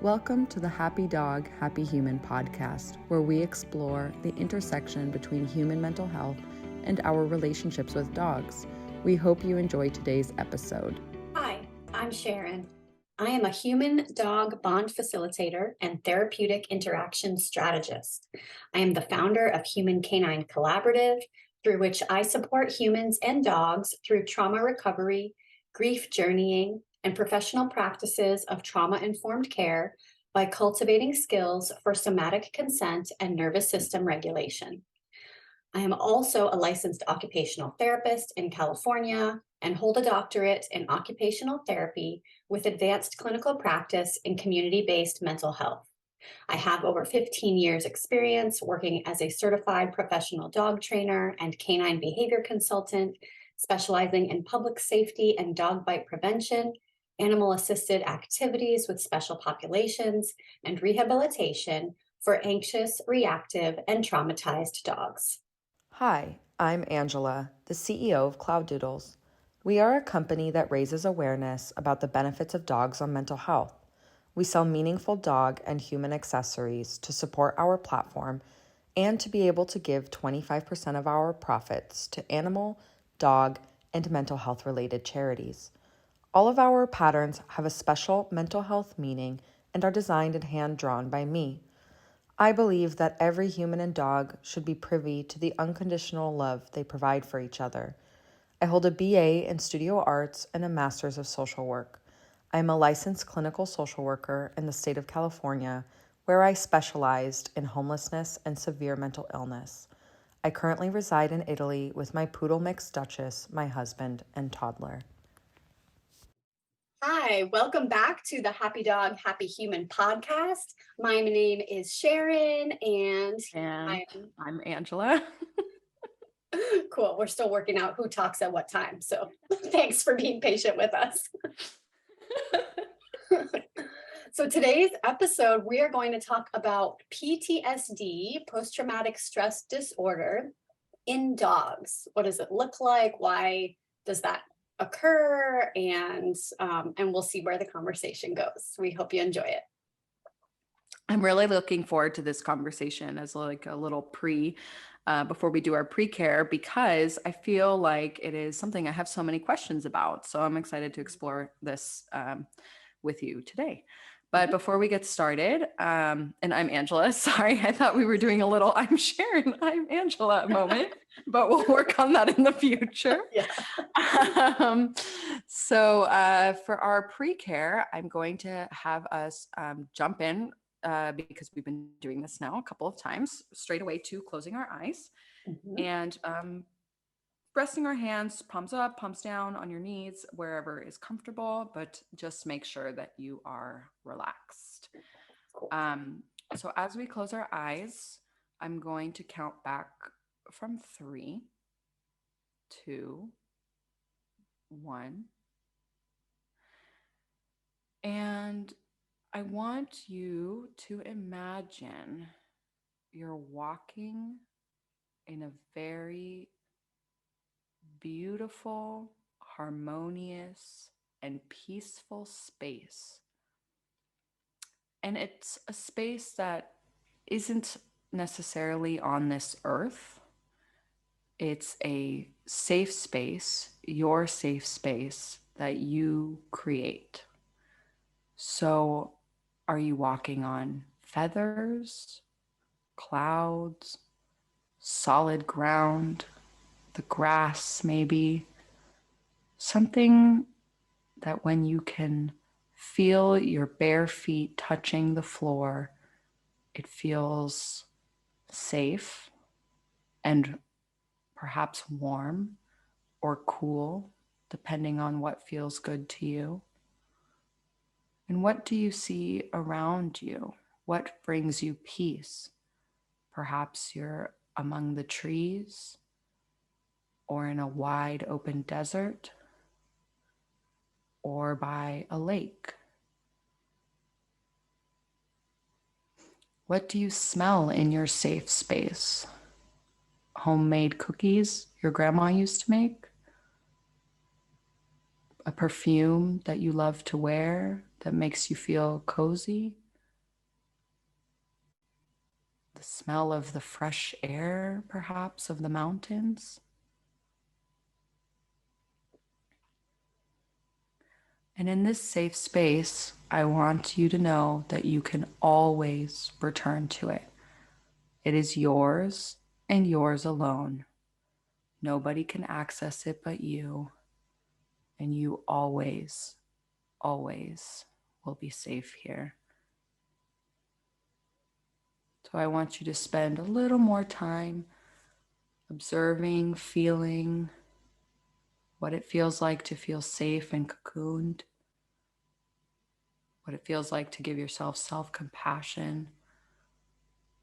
Welcome to the Happy Dog, Happy Human podcast, where we explore the intersection between human mental health and our relationships with dogs. We hope you enjoy today's episode. Hi, I'm Sharon. I am a human-dog bond facilitator and therapeutic interaction strategist. I am the founder of Human Canine Collaborative, through which I support humans and dogs through trauma recovery, grief journeying, and professional practices of trauma-informed care by cultivating skills for somatic consent and nervous system regulation. I am also a licensed occupational therapist in California and hold a doctorate in occupational therapy with advanced clinical practice in community-based mental health. I have over 15 years experience working as a certified professional dog trainer and canine behavior consultant, specializing in public safety and dog bite prevention, animal-assisted activities with special populations, and rehabilitation for anxious, reactive, and traumatized dogs. Hi, I'm Angela, the CEO of Cloud Doodles. We are a company that raises awareness about the benefits of dogs on mental health. We sell meaningful dog and human accessories to support our platform and to be able to give 25% of our profits to animal, dog, and mental health related charities. All of our patterns have a special mental health meaning and are designed and hand-drawn by me. I believe that every human and dog should be privy to the unconditional love they provide for each other. I hold a BA in Studio Arts and a Master's of Social Work. I am a licensed clinical social worker in the state of California, where I specialized in homelessness and severe mental illness. I currently reside in Italy with my poodle mix Duchess, my husband, and toddler. Hi, welcome back to the Happy Dog, Happy Human podcast. My name is Sharon and I'm Angela. Cool. We're still working out who talks at what time. So thanks for being patient with us. So today's episode, we are going to talk about PTSD, post-traumatic stress disorder, in dogs. What does it look like? Why does that occur? And we'll see where the conversation goes. We hope you enjoy it. I'm really looking forward to this conversation as like a little before we do our pre-care, because I feel like it is something I have so many questions about. So I'm excited to explore this with you today. But before we get started, and I'm Angela, sorry, I thought we were doing a little I'm Sharon, I'm Angela moment, but we'll work on that in the future. Yeah. So for our pre-care, I'm going to have us jump in because we've been doing this now a couple of times, straight away to closing our eyes and resting our hands, palms up, palms down on your knees, wherever is comfortable, but just make sure that you are relaxed. Cool. So as we close our eyes, I'm going to count back from 3, 2, 1. And I want you to imagine you're walking in a very beautiful, harmonious, and peaceful space. And it's a space that isn't necessarily on this earth. It's a safe space, your safe space that you create. So are you walking on feathers, clouds, solid ground, the grass maybe? Something that when you can feel your bare feet touching the floor, it feels safe and perhaps warm or cool, depending on what feels good to you. And what do you see around you? What brings you peace? Perhaps you're among the trees or in a wide open desert or by a lake. What do you smell in your safe space? Homemade cookies your grandma used to make? A perfume that you love to wear that makes you feel cozy? the smell of the fresh air, perhaps, of the mountains. And in this safe space, I want you to know that you can always return to it. It is yours and yours alone. Nobody can access it but you. And you always, always will be safe here. So I want you to spend a little more time observing, feeling what it feels like to feel safe and cocooned, what it feels like to give yourself self-compassion,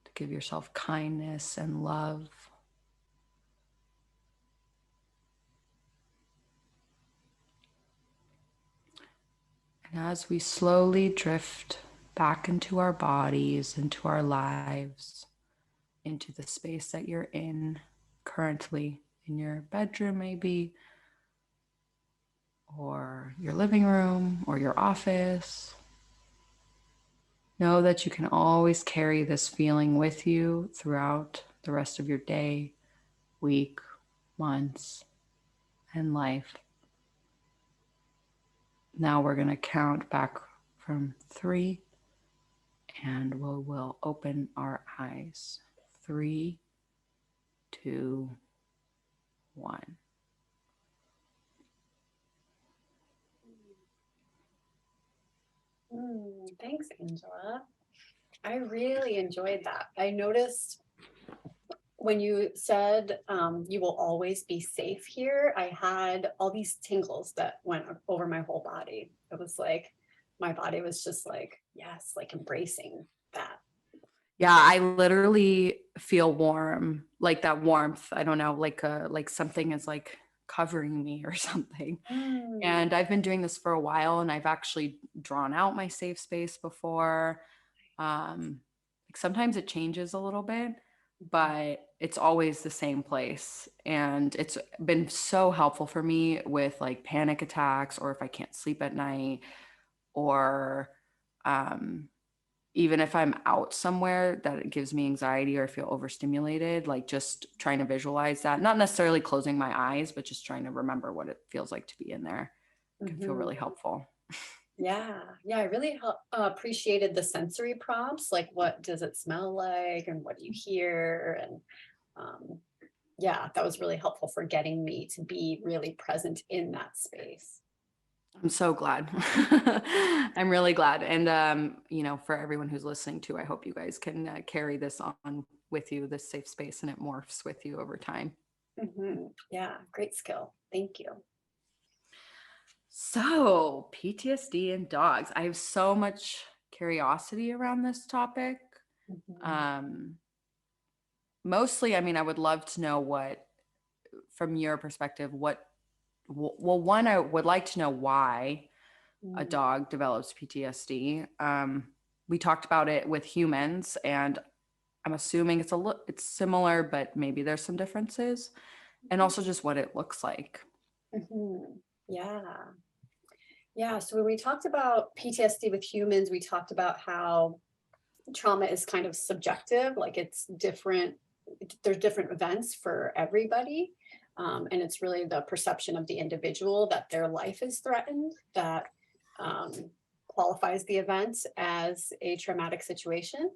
to give yourself kindness and love. And as we slowly drift back into our bodies, into our lives, into the space that you're in currently, in your bedroom maybe, or your living room, or your office, know that you can always carry this feeling with you throughout the rest of your day, week, months, and life. Now we're going to count back from 3, and we will open our eyes. 3, 2, 1. Thanks, Angela. I really enjoyed that. I noticed when you said you will always be safe here, I had all these tingles that went over my whole body. It was like my body was just like, yes, like embracing that. Yeah, I literally feel warm, like that warmth. I don't know, like something is like covering me or something. And I've been doing this for a while, and I've actually drawn out my safe space before. Like sometimes it changes a little bit, but it's always the same place. And it's been so helpful for me with like panic attacks, or if I can't sleep at night, or even if I'm out somewhere that it gives me anxiety or I feel overstimulated, like just trying to visualize that, not necessarily closing my eyes, but just trying to remember what it feels like to be in there can feel really helpful. Yeah, I really appreciated the sensory prompts, like what does it smell like and what do you hear? And yeah, that was really helpful for getting me to be really present in that space. I'm so glad. I'm really glad. And, for everyone who's listening too, I hope you guys can carry this on with you, this safe space, and it morphs with you over time. Yeah, great skill. Thank you. So, PTSD and dogs. I have so much curiosity around this topic. Mostly, I would love to know what, from your perspective, one, I would like to know why a dog develops PTSD. We talked about it with humans, and I'm assuming it's similar, but maybe there's some differences, and also just what it looks like. Yeah. Yeah. So when we talked about PTSD with humans, we talked about how trauma is kind of subjective, like it's different. There's different events for everybody. And it's really the perception of the individual that their life is threatened that qualifies the event as a traumatic situation.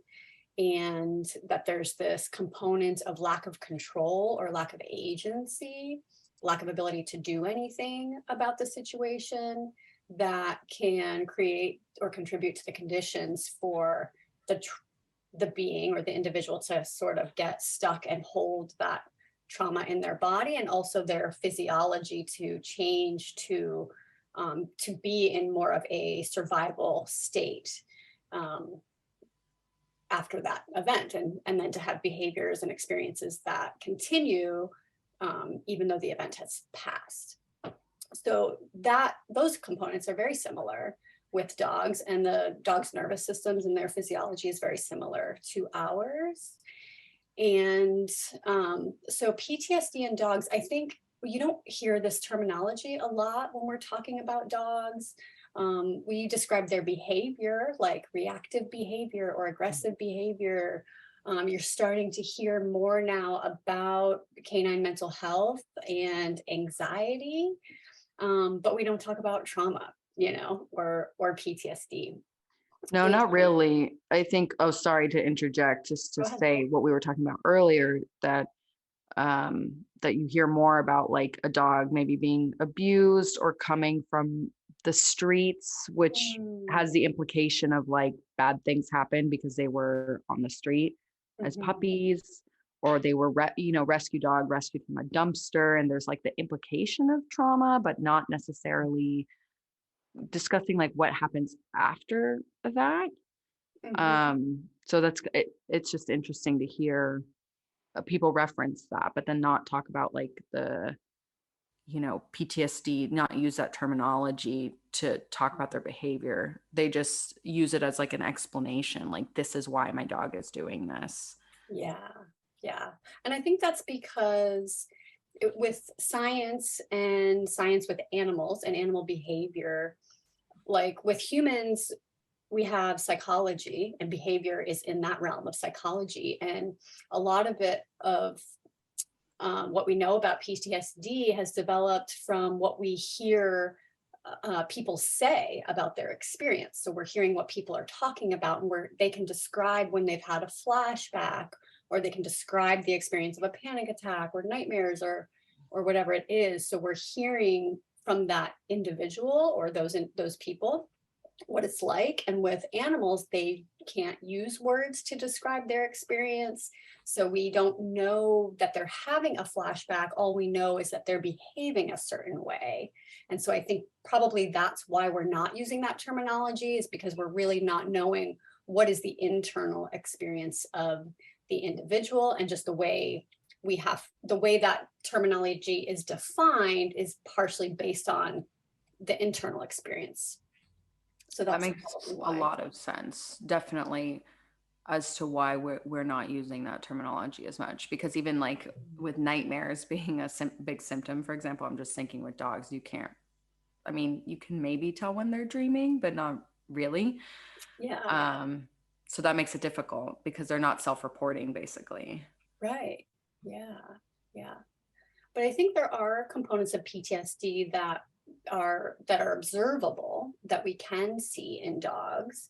And that there's this component of lack of control or lack of agency, lack of ability to do anything about the situation that can create or contribute to the conditions for the being or the individual to sort of get stuck and hold that trauma in their body, and also their physiology to change to be in more of a survival state after that event, and then to have behaviors and experiences that continue even though the event has passed. So that those components are very similar with dogs, and the dog's nervous systems and their physiology is very similar to ours. And so PTSD in dogs, I think you don't hear this terminology a lot when we're talking about dogs. We describe their behavior like reactive behavior or aggressive behavior, You're starting to hear more now about canine mental health and anxiety, but we don't talk about trauma, or PTSD. No, not And really. I think, oh, sorry to interject, just to go ahead. say what we were talking about earlier, that you hear more about like a dog maybe being abused or coming from the streets, which has Mm, the implication of like bad things happen because they were on the street as mhm. puppies, or they were rescue dog rescued from a dumpster, and there's like the implication of trauma but not necessarily discussing like what happens after that. Mhm. So it's just interesting to hear people reference that, but then not talk about like the, PTSD, not use that terminology to talk about their behavior. They just use it as like an explanation, like this is why my dog is doing this. Yeah, yeah. And I think that's because with science and science with animals and animal behavior, like with humans, we have psychology, and behavior is in that realm of psychology. And a lot of it, of what we know about PTSD, has developed from what we hear people say about their experience. So we're hearing what people are talking about, and where they can describe when they've had a flashback, or they can describe the experience of a panic attack or nightmares, or whatever it is. So we're hearing from that individual or those people what it's like. And with animals, they can't use words to describe their experience. So we don't know that they're having a flashback. All we know is that they're behaving a certain way. And so I think probably that's why we're not using that terminology, is because we're really not knowing what is the internal experience of the individual. And just the way that terminology is defined is partially based on the internal experience. So That that's makes probably a why. lot of sense, definitely, as to why we're not using that terminology as much. Because even like with nightmares being a big symptom, for example, I'm just thinking with dogs, you can't, I mean, you can maybe tell when they're dreaming, but not really. Yeah, Um, so that makes it difficult because they're not self-reporting, basically. right. Yeah, yeah. But I think there are components of PTSD that are observable, that we can see in dogs.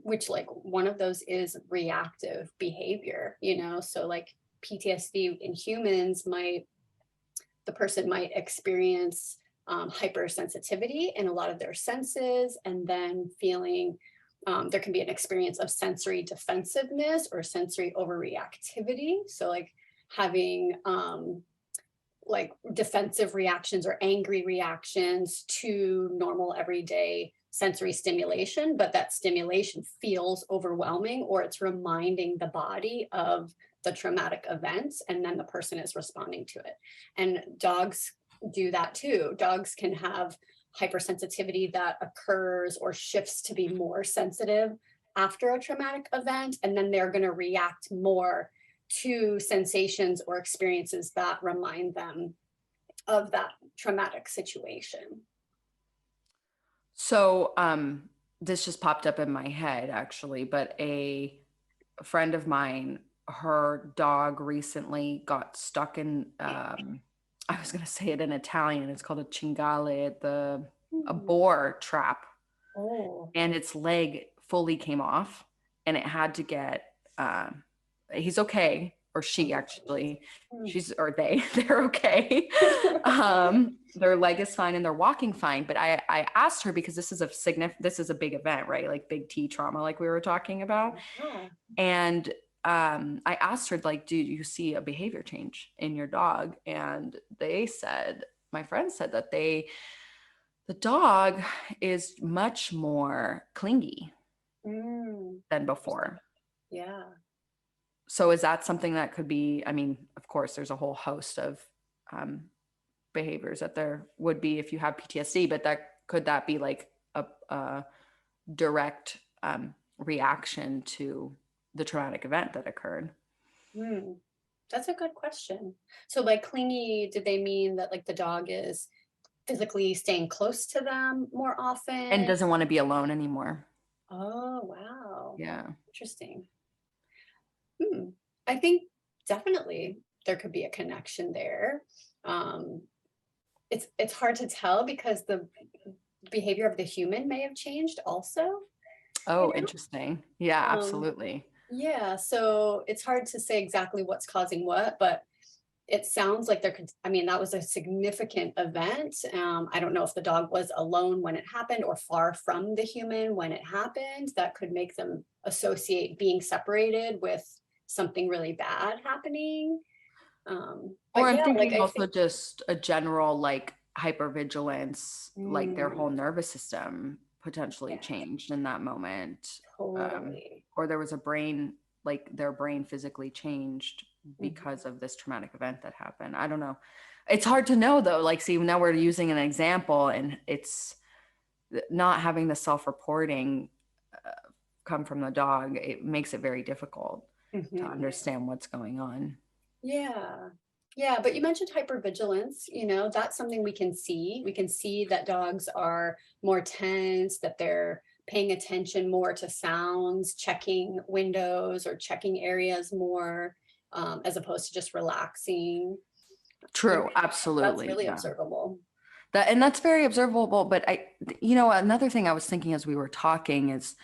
Which, like, one of those is reactive behavior, so like PTSD in humans, the person might experience hypersensitivity in a lot of their senses, and then feeling there can be an experience of sensory defensiveness or sensory overreactivity. So, like, having like defensive reactions or angry reactions to normal everyday sensory stimulation, but that stimulation feels overwhelming, or it's reminding the body of the traumatic events, and then the person is responding to it. And dogs do that too. Dogs can have hypersensitivity that occurs or shifts to be more sensitive after a traumatic event, and then they're going to react more to sensations or experiences that remind them of that traumatic situation. So, this just popped up in my head actually, but a friend of mine, her dog recently got stuck in, I was going to say it in Italian, it's called a cingale, a Hmm. boar trap, Oh. and its leg fully came off, and it had to get, he's okay, or she actually, Hmm. she's, or they, they're okay. Their leg is fine and they're walking fine. But I asked her, because this is a big event, right? Like big T trauma, like we were talking about. Yeah. And I asked her, like, do you see a behavior change in your dog? And my friend said that the dog is much more clingy Mm. than Interesting. before. Yeah. So is that something that could be, I mean, of course, there's a whole host of um, behaviors that there would be if you have PTSD, but that be like a direct reaction to the traumatic event that occurred Hmm. That's a good question. So, by clingy, did they mean that, like, the dog is physically staying close to them more and often? doesn't want to be alone anymore? Oh, wow. Yeah. Interesting. I think definitely there could be a connection there. Um, it's hard to tell because the behavior of the human may have changed also, you Oh, know? interesting. Yeah, Um, absolutely. yeah, so it's hard to say exactly what's causing what, but it sounds like there could, I mean, that was a significant event. I don't know if the dog was alone when it happened or far from the human when it happened. That could make them associate being separated with something really bad happening. Or But I'm yeah, like thinking I also think just a general like hypervigilance, like their mm, whole nervous system potentially yeah, changed in that moment. Um, totally. or there was a brain, like their brain physically changed because Mhm. of this traumatic event that happened. I don't know. It's hard to know though. Like, see, now we're using an example and it's not having the self-reporting uh, come from the dog. It makes it very difficult to Mhm. understand what's going on. Yeah. Yeah, but you mentioned hypervigilance, that's something we can see. We can see that dogs are more tense, that they're paying attention more to sounds, checking windows or checking areas more, as opposed to just relaxing. You know, True, that's absolutely. really Yeah. observable. And that's very observable. But another thing I was thinking as we were talking is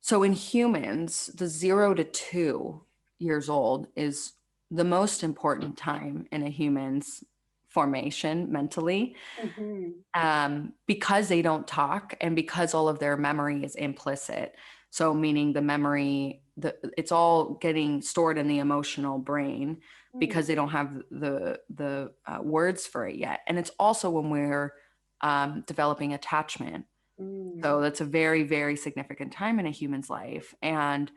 so in humans, the 0 to 2 years old is the most important time in a human's formation mentally, Mhm. because they don't talk and because all of their memory is implicit. So meaning the memory, it's all getting stored in the emotional brain Mm, because they don't have the words for it yet. And it's also when we're developing attachment. mm, So that's a very, very significant time in a human's life. And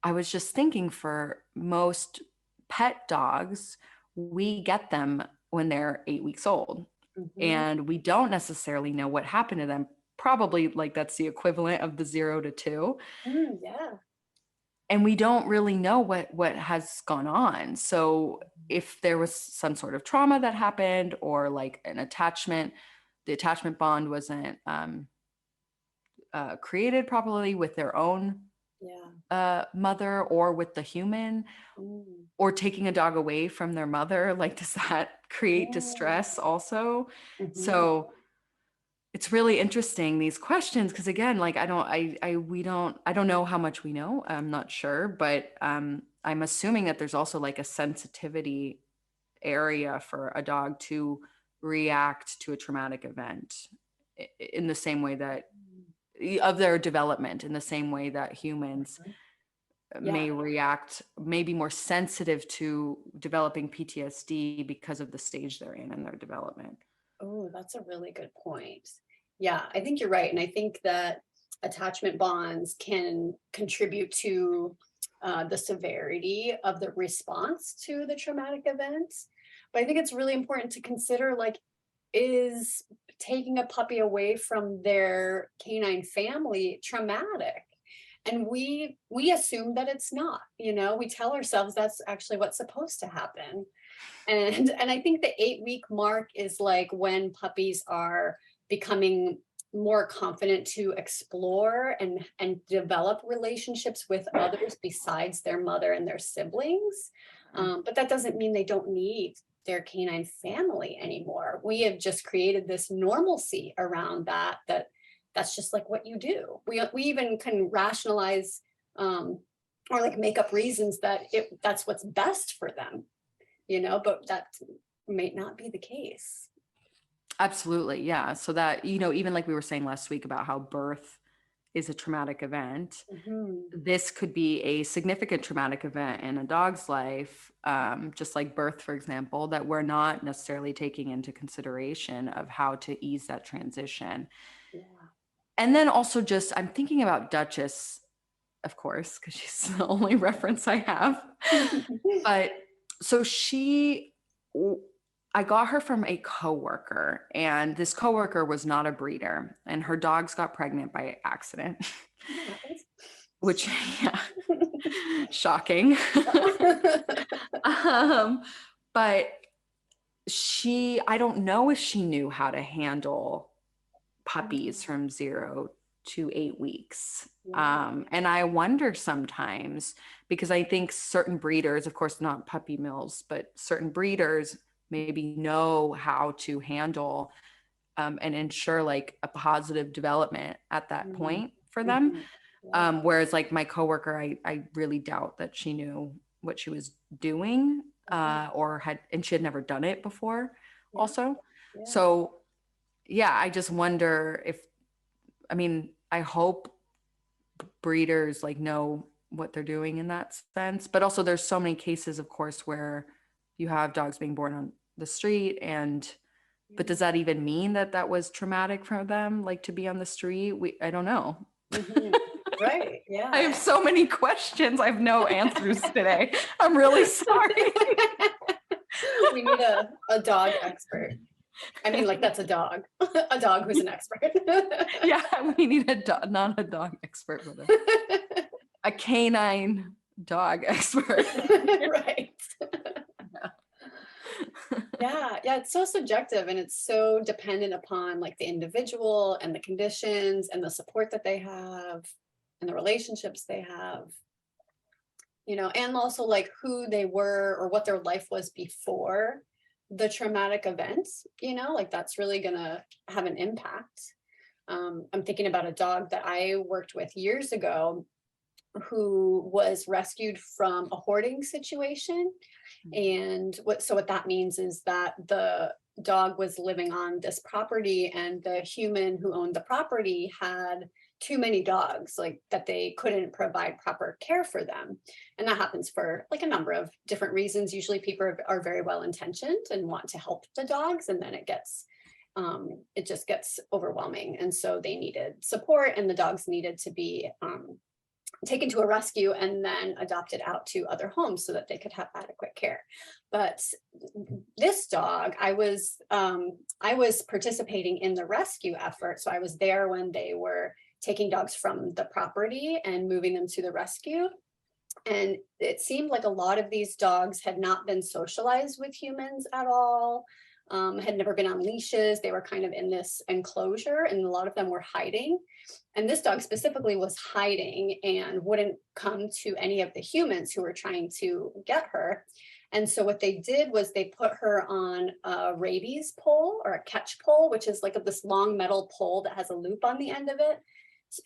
I was just thinking for most pet dogs, we get them when they're 8 weeks old. mhm. And we don't necessarily know what happened to them. Probably like that's the equivalent of the 0 to 2. Yeah. And we don't really know what has gone on. So if there was some sort of trauma that happened or like an attachment, the attachment bond wasn't created properly with their own Yeah. mother or with the human, Mm, or taking a dog away from their mother, like does that create yeah. distress also? Mhm. So it's really interesting these questions because again, like I don't know how much we know. I'm not sure, but I'm assuming that there's also like a sensitivity area for a dog to react to a traumatic event in the same way that of their development, in the same way that humans Mhm. Yeah. may react, may be more sensitive to developing PTSD because of the stage they're in their development. Oh, that's a really good point. Yeah, I think you're right. And I think that attachment bonds can contribute to the severity of the response to the traumatic events. But I think it's really important to consider like, is taking a puppy away from their canine family traumatic? And we assume that it's not, we tell ourselves that's actually what's supposed to happen. And I think the 8-week mark is like when puppies are becoming more confident to explore and develop relationships with others besides their mother and their siblings. But that doesn't mean they don't need their canine family anymore. We have just created this normalcy around that's just like what you do. We even can rationalize or like make up reasons that that's what's best for them, but that might not be the case. Absolutely. Yeah. So that, even like we were saying last week about how birth is a traumatic event, Mhm. this could be a significant traumatic event in a dog's life, just like birth, for example, that we're not necessarily taking into consideration of how to ease that transition. Yeah. And then also just, I'm thinking about Duchess, of course, because she's the only reference I have. But so I got her from a coworker, and this coworker was not a breeder, and her dogs got pregnant by accident, That happens. which, yeah, shocking. um, but I don't know if she knew how to handle Mm, puppies from 0 to 8 weeks. Yeah. And I wonder sometimes, because I think certain breeders, of course, not puppy mills, but certain breeders maybe know how to handle and ensure like a positive development at that Mhm. point for them. Mhm. Yeah. Whereas like my coworker, I really doubt that she knew what she was doing, Yeah. and she had never done it before Yeah. also. Yeah. So yeah, I just wonder if, I mean, I hope breeders like know what they're doing in that sense, but also there's so many cases, of course, where you have dogs being born on the street but does that even mean that that was traumatic for them, like to be on the street? I don't know. Mhm. Right. I Yeah. have so many questions. I have no answers today. I'm really sorry. We need a dog expert. I mean, like that's a dog, a dog who's an expert. Yeah, we need not a dog expert, but a canine dog expert. Right. Yeah, yeah, it's so subjective and it's so dependent upon like the individual and the conditions and the support that they have and the relationships they have, and also like who they were or what their life was before the traumatic events, like that's really gonna have an impact. I'm thinking about a dog that I worked with years ago who was rescued from a hoarding situation. And what that means is that the dog was living on this property and the human who owned the property had too many dogs, like that they couldn't provide proper care for them. And that happens for like a number of different reasons. Usually people are very well intentioned and want to help the dogs, and then it just gets overwhelming. And so they needed support and the dogs needed to be taken to a rescue and then adopted out to other homes so that they could have adequate care. But this dog, I was participating in the rescue effort. So I was there when they were taking dogs from the property and moving them to the rescue. And it seemed like a lot of these dogs had not been socialized with humans at all, had never been on leashes. They were kind of in this enclosure, and a lot of them were hiding. And this dog specifically was hiding and wouldn't come to any of the humans who were trying to get her. And so what they did was they put her on a rabies pole or a catch pole, which is like this long metal pole that has a loop on the end of it.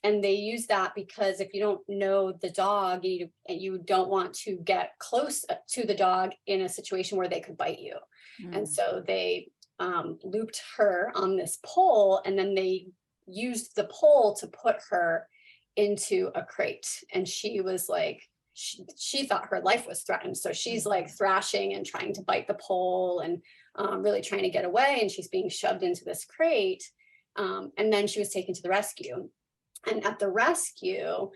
And they use that because if you don't know the dog, you don't want to get close to the dog in a situation where they could bite you. And so they looped her on this pole, and then they used the pole to put her into a crate. And she was like, she thought her life was threatened. So she's like thrashing and trying to bite the pole and really trying to get away. And she's being shoved into this crate. And then she was taken to the rescue. And at the rescue,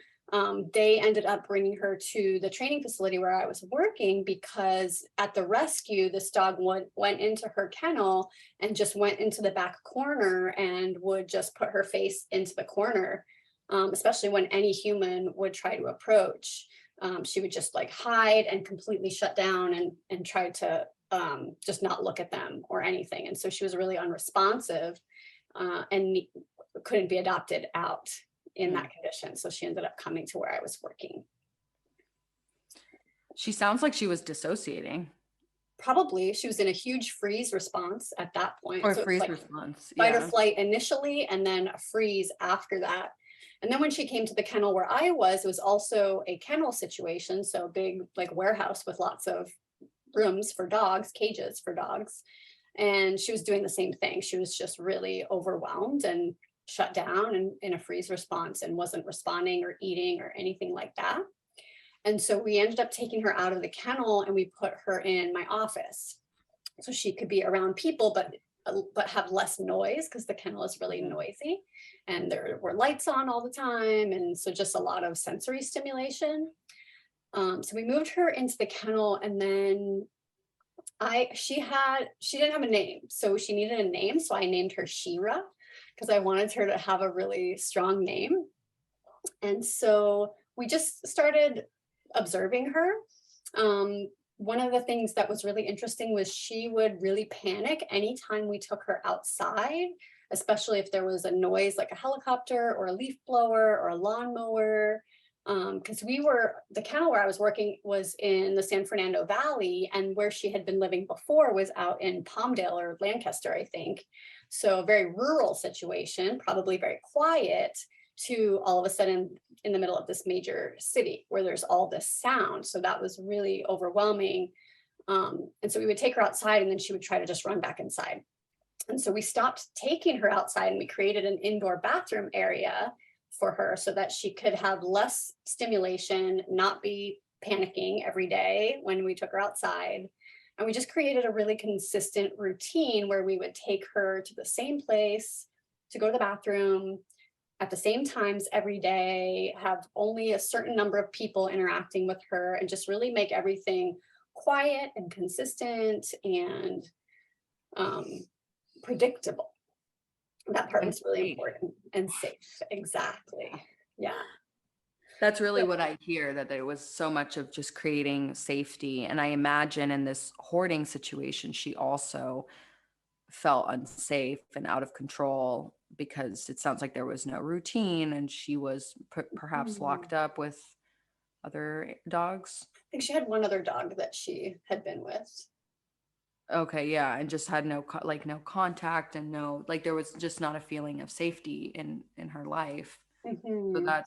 they ended up bringing her to the training facility where I was working, because at the rescue, this dog went into her kennel and just went into the back corner and would just put her face into the corner, especially when any human would try to approach. She would just like hide and completely shut down and try to just not look at them or anything. And so she was really unresponsive and couldn't be adopted out in that condition. So she ended up coming to where I was working. She sounds like she was dissociating. Probably she was in a huge freeze response at that point. Or So freeze like response. fight or Yeah. flight initially, and then a freeze after that. And then when she came to the kennel where I was, it was also a kennel situation. So big like warehouse with lots of rooms for dogs, cages for dogs. And she was doing the same thing. She was just really overwhelmed and shut down and in a freeze response and wasn't responding or eating or anything like that. And so we ended up taking her out of the kennel and we put her in my office so she could be around people, but have less noise, because the kennel is really noisy and there were lights on all the time. And so just a lot of sensory stimulation. So we moved her into the kennel, and then she didn't have a name. So she needed a name. So I named her Shira, because I wanted her to have a really strong name. And so we just started observing her. one of the things that was really interesting was she would really panic anytime we took her outside, especially if there was a noise like a helicopter or a leaf blower or a lawnmower. Because the kennel where I was working was in the San Fernando Valley, and where she had been living before was out in Palmdale or Lancaster, I think. So a very rural situation, probably very quiet, to all of a sudden in the middle of this major city where there's all this sound. So that was really overwhelming. And so we would take her outside and then she would try to just run back inside. And so we stopped taking her outside and we created an indoor bathroom area for her so that she could have less stimulation, not be panicking every day when we took her outside. And we just created a really consistent routine where we would take her to the same place to go to the bathroom at the same times every day, have only a certain number of people interacting with her, and just really make everything quiet and consistent and um, predictable. That part And was really safe. important, and safe. Exactly. Yeah. That's really what I hear, that there was so much of just creating safety. And I imagine in this hoarding situation, she also felt unsafe and out of control because it sounds like there was no routine and she was perhaps Mhm. locked up with other dogs. I think she had one other dog that she had been with. Okay, yeah, and just had no no contact and no, like, there was just not a feeling of safety in her life. So Mhm. that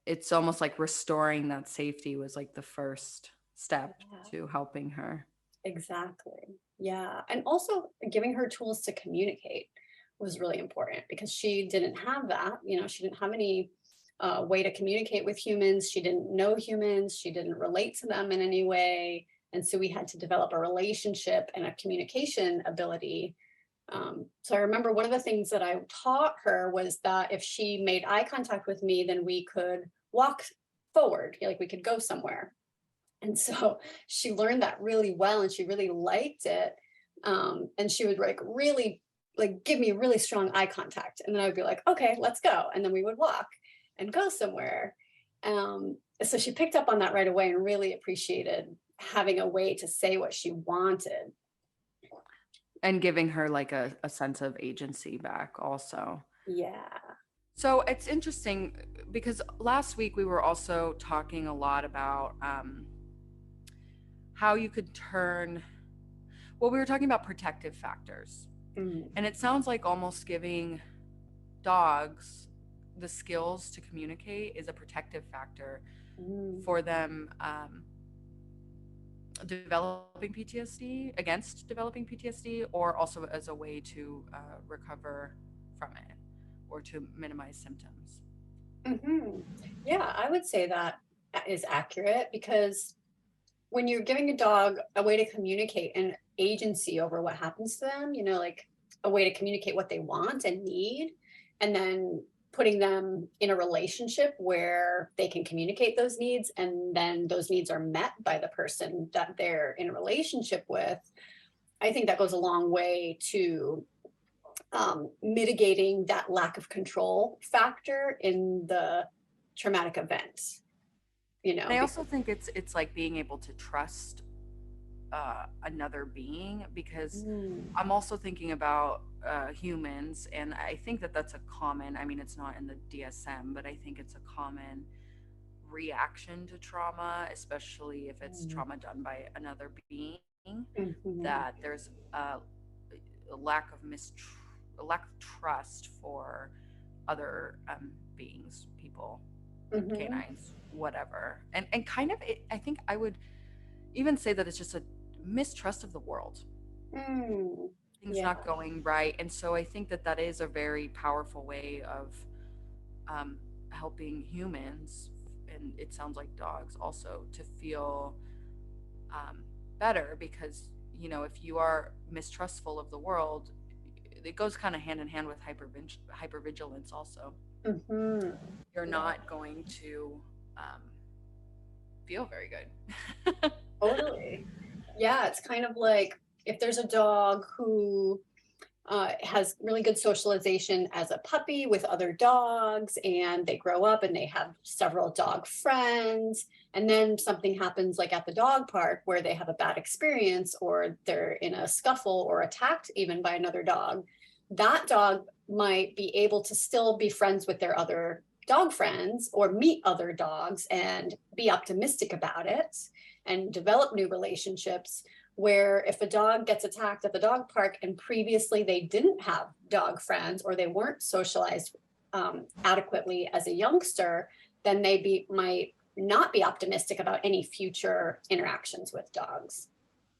it's almost like restoring that safety was like the first step Yeah, to helping her. exactly. Yeah. And also giving her tools to communicate was really important because she didn't have that. She didn't have any way to communicate with humans. She didn't know humans. She didn't relate to them in any way. And so we had to develop a relationship and a communication ability. So I remember one of the things that I taught her was that if she made eye contact with me, then we could walk forward, like we could go somewhere. And so she learned that really well and she really liked it. And she would really like give me really strong eye contact. And then I would be like, okay, let's go. And then we would walk and go somewhere. So she picked up on that right away and really appreciated having a way to say what she wanted. And giving her like a sense of agency back also. Yeah. So it's interesting because last week we were also talking a lot about how you could turn, well, we were talking about protective factors. Mm, And it sounds like almost giving dogs the skills to communicate is a protective factor mm, for them developing PTSD, against developing PTSD, or also as a way to recover from it or to minimize symptoms. mhm. Yeah, I would say that is accurate because when you're giving a dog a way to communicate and agency over what happens to them, like a way to communicate what they want and need, and then putting them in a relationship where they can communicate those needs and then those needs are met by the person that they're in a relationship with, I think that goes a long way to mitigating that lack of control factor in the traumatic event, And I because also think it's like being able to trust another being, because mm, I'm also thinking about humans, and I think that that's a common, I mean, it's not in the DSM, but I think it's a common reaction to trauma, especially if it's mm, trauma done by another being, mhm, that there's a lack of a lack of trust for other beings, people, mhm, canines, whatever, and kind of I think I would even say that it's just a mistrust of the world, mm, things yeah, not going right. And so I think that that is a very powerful way of um, helping humans, and it sounds like dogs also, to feel um, better, because if you are mistrustful of the world, it goes kind of hand in hand with hypervigilance also. mhm, You're yeah, not going to um, feel very good. totally. Yeah, it's kind of like if there's a dog who has really good socialization as a puppy with other dogs, and they grow up and they have several dog friends. And then something happens, like at the dog park, where they have a bad experience or they're in a scuffle or attacked even by another dog. That dog might be able to still be friends with their other dog friends or meet other dogs and be optimistic about it and develop new relationships, where if a dog gets attacked at the dog park and previously they didn't have dog friends or they weren't socialized adequately as a youngster, then might not be optimistic about any future interactions with dogs.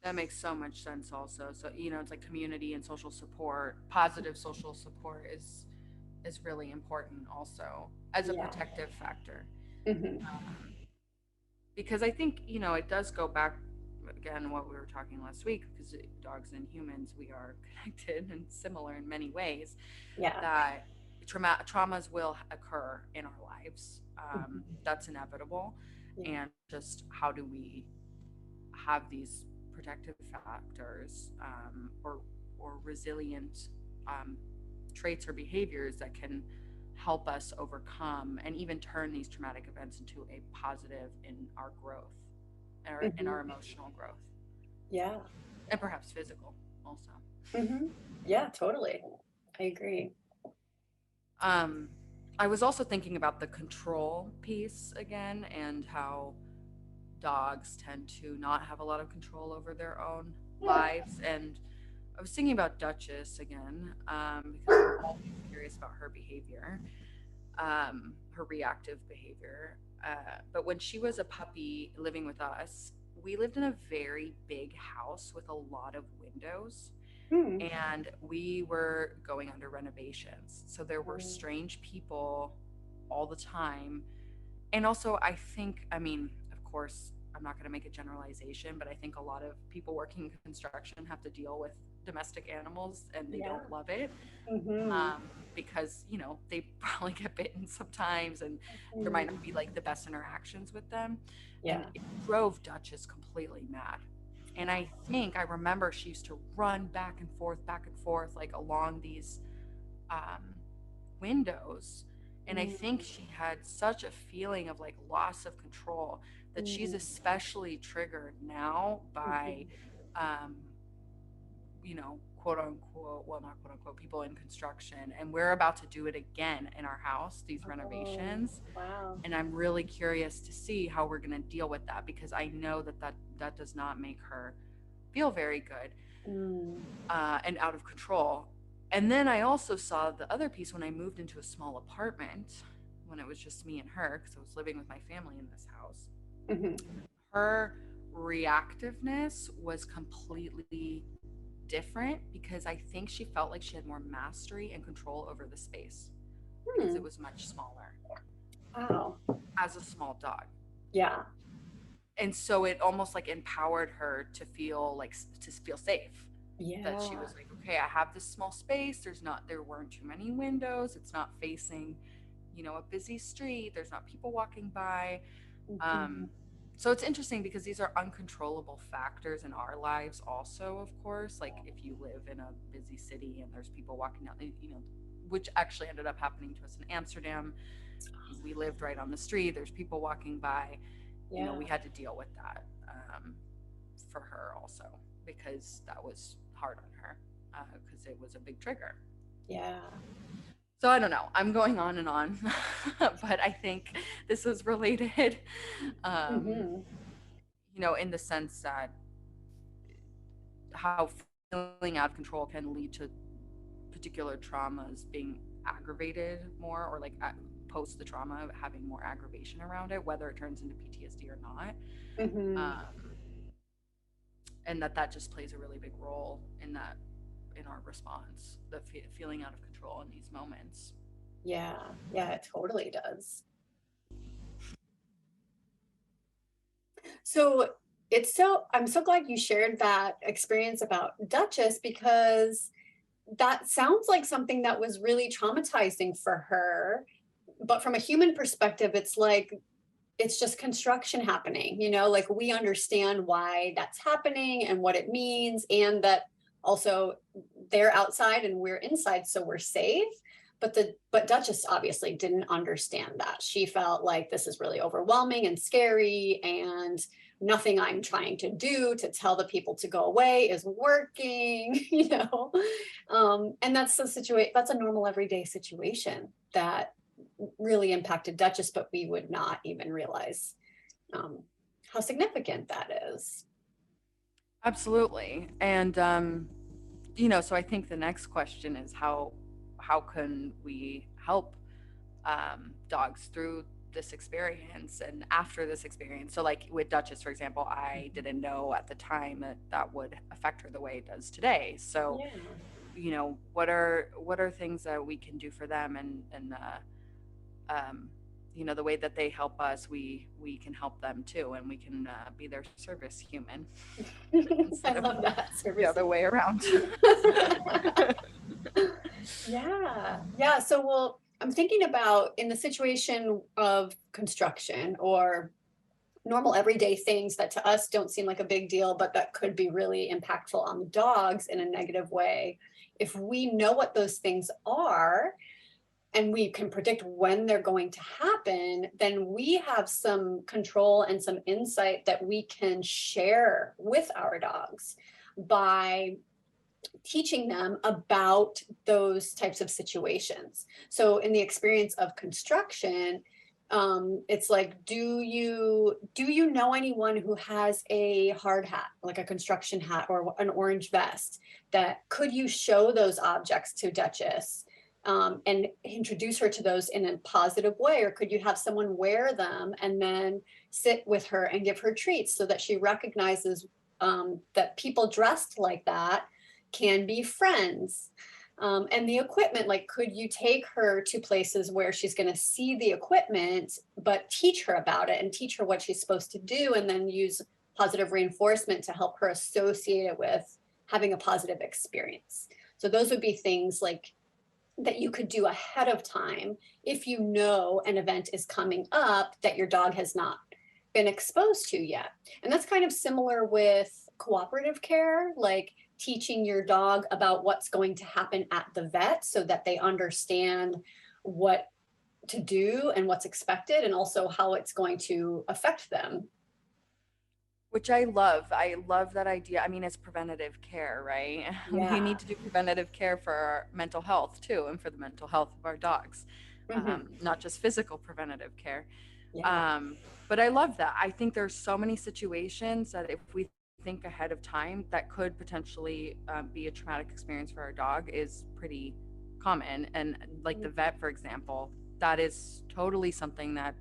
That makes so much sense also. So, it's like community and social support, positive social support is really important also as a Yeah. protective factor. Mhm. Because I think, it does go back again what we were talking last week, because dogs and humans, we are connected and similar in many ways, Yeah. that traumas will occur in our lives. Mhm. That's inevitable. Yeah. And just how do we have these protective factors, or resilient um, traits or behaviors that can help us overcome and even turn these traumatic events into a positive in our growth, or in our Mhm. emotional growth, Yeah. and perhaps physical also. Mhm. Yeah, totally. I agree. um, I was also thinking about the control piece again, and how dogs tend to not have a lot of control over their own lives. And I was thinking about Duchess again, because I'm always curious about her behavior, her reactive behavior. But when she was a puppy living with us, we lived in a very big house with a lot of windows, Hmm. and we were going under renovations. So there were strange people all the time. And also, I think, I mean, of course, I'm not going to make a generalization, but I think a lot of people working in construction have to deal with domestic animals and they Yeah. don't love it, Mhm. because, they probably get bitten sometimes, and there might not be like the best interactions with them. And Yeah. it drove Duchess completely mad. And I remember she used to run back and forth, like along these um, windows. And I think Mm. she had such a feeling of like loss of control, that she's Mm. especially triggered now by, Mhm. um, quote unquote, well, not quote unquote, people in construction. And we're about to do it again in our house, these Oh, renovations. wow. And I'm really curious to see how we're going to deal with that, because I know that does not make her feel very good, Mm. and out of control. And then I also saw the other piece when I moved into a small apartment, when it was just me and her, because I was living with my family in this house. Mhm. Her reactiveness was completely different, because I think she felt like she had more mastery and control over the space, because it Hmm. was much smaller Wow. as a small dog. Yeah. And so it almost like empowered her to feel like, to feel safe, that she Yeah. was like, okay, I have this small space, there weren't too many windows, it's not facing, a busy street, there's not people walking by. Mhm. um so it's interesting, because these are uncontrollable factors in our lives also, of course, like if you live in a busy city and there's people walking down, which actually ended up happening to us in Amsterdam. We lived right on the street, there's people walking by. Yeah. We had to deal with that, for her also, because that was hard on her, because it was a big trigger. Yeah. So I don't know. I'm going on and on, but I think this is related, um, Mhm. in the sense that how feeling out of control can lead to particular traumas being aggravated more, or like post the trauma having more aggravation around it, whether it turns into PTSD or not. Mhm. Um, and that just plays a really big role in that, in our response, the feeling out of control in these moments. Yeah. Yeah, it totally does. So I'm so glad you shared that experience about Duchess, because that sounds like something that was really traumatizing for her. But from a human perspective, it's like it's just construction happening, like we understand why that's happening and what it means, and that Also, they're outside and we're inside, so we're safe. But Duchess obviously didn't understand that. She felt like this is really overwhelming and scary, and nothing I'm trying to do to tell the people to go away is working, and that's the situation. That's a normal everyday situation that really impacted Duchess, but we would not even realize how significant that is. Absolutely. And so I think the next question is how can we help dogs through this experience and after this experience? So like with Duchess, for example, I didn't know at the time that would affect her the way it does today. So, Yeah. what are things that we can do for them, and the way that they help us, we can help them too, and we can be their service human I instead of love that the service. other way around. Yeah. So, well, I'm thinking about in the situation of construction or normal everyday things that to us don't seem like a big deal, but that could be really impactful on the dogs in a negative way. If we know what those things are and we can predict when they're going to happen, then we have some control and some insight that we can share with our dogs by teaching them about those types of situations. So in the experience of construction, it's like, do you know anyone who has a hard hat, like a construction hat or an orange vest? That could you show those objects to Duchess and introduce her to those in a positive way? Or could you have someone wear them and then sit with her and give her treats so that she recognizes that people dressed like that can be friends? And the equipment, like, could you take her to places where she's going to see the equipment, but teach her about it and teach her what she's supposed to do, and then use positive reinforcement to help her associate it with having a positive experience? So those would be things like that you could do ahead of time if you know an event is coming up that your dog has not been exposed to yet. And that's kind of similar with cooperative care, like teaching your dog about what's going to happen at the vet so that they understand what to do and what's expected, and also how it's going to affect them. Which I love. I love that idea. I mean, it's preventative care, right? We Yeah. need to do preventative care for our mental health too, and for the mental health of our dogs, Mm-hmm. not just physical preventative care. Yeah. But I love that. I think there's so many situations that if we think ahead of time, that could potentially be a traumatic experience for our dog is pretty common. And like the vet, for example, that is totally something that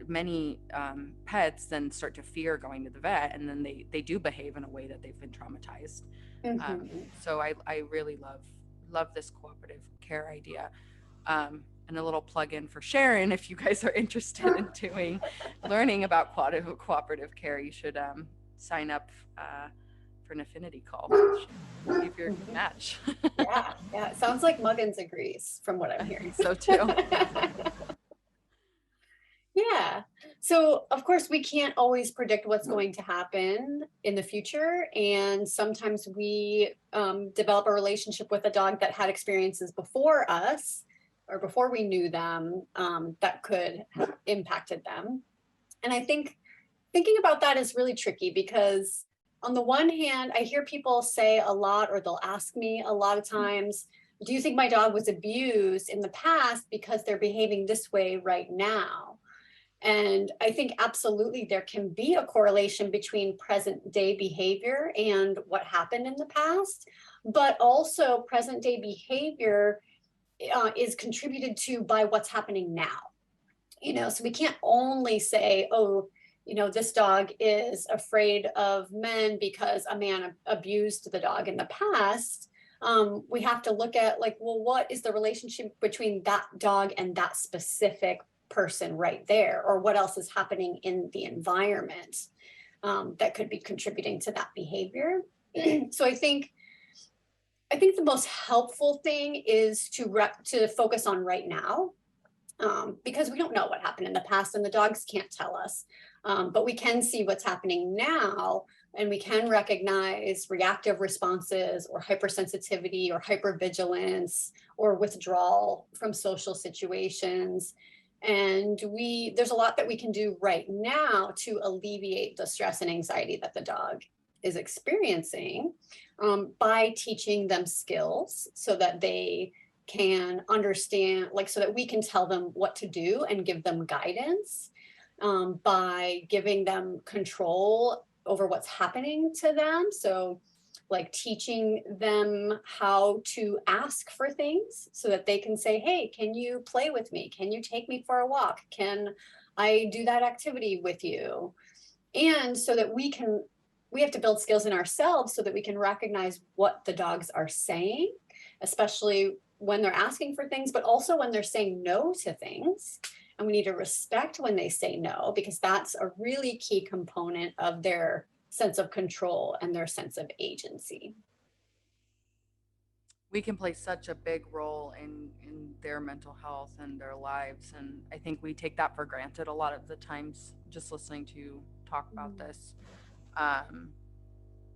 many pets then start to fear going to the vet, and then they do behave in a way that they've been traumatized. Mm-hmm. So I really love this cooperative care idea. And a little plug in for Sharon, if you guys are interested in learning about cooperative care, you should sign up for an affinity call. See if you're a good match. Yeah. It sounds like Muggins agrees from what I'm I hearing. think so too. Yeah. So, of course, we can't always predict what's going to happen in the future. And sometimes we develop a relationship with a dog that had experiences before us or before we knew them that could have impacted them. And I think thinking about that is really tricky because, on the one hand, I hear people say a lot, or they'll ask me a lot of times, do you think my dog was abused in the past because they're behaving this way right now? And I think absolutely there can be a correlation between present day behavior and what happened in the past, but also present day behavior is contributed to by what's happening now. So we can't only say, oh, this dog is afraid of men because a man abused the dog in the past. We have to look at, like, well, what is the relationship between that dog and that specific person right there, or what else is happening in the environment that could be contributing to that behavior? So I think the most helpful thing is to focus on right now, because we don't know what happened in the past and the dogs can't tell us. But we can see what's happening now And we can recognize reactive responses or hypersensitivity or hypervigilance or withdrawal from social situations. And there's a lot that we can do right now to alleviate the stress and anxiety that the dog is experiencing, by teaching them skills so that they can understand, like, so that we can tell them what to do and give them guidance, by giving them control over what's happening to them. So, like, teaching them how to ask for things so that they can say, hey, can you play with me? Can you take me for a walk? Can I do that activity with you? And so that we have to build skills in ourselves so that we can recognize what the dogs are saying, especially when they're asking for things, but also when they're saying no to things. And we need to respect when they say no, because that's a really key component of their sense of control and their sense of agency. We can play such a big role in their mental health and their lives, and I think we take that for granted a lot of the times, just listening to you talk about this, um,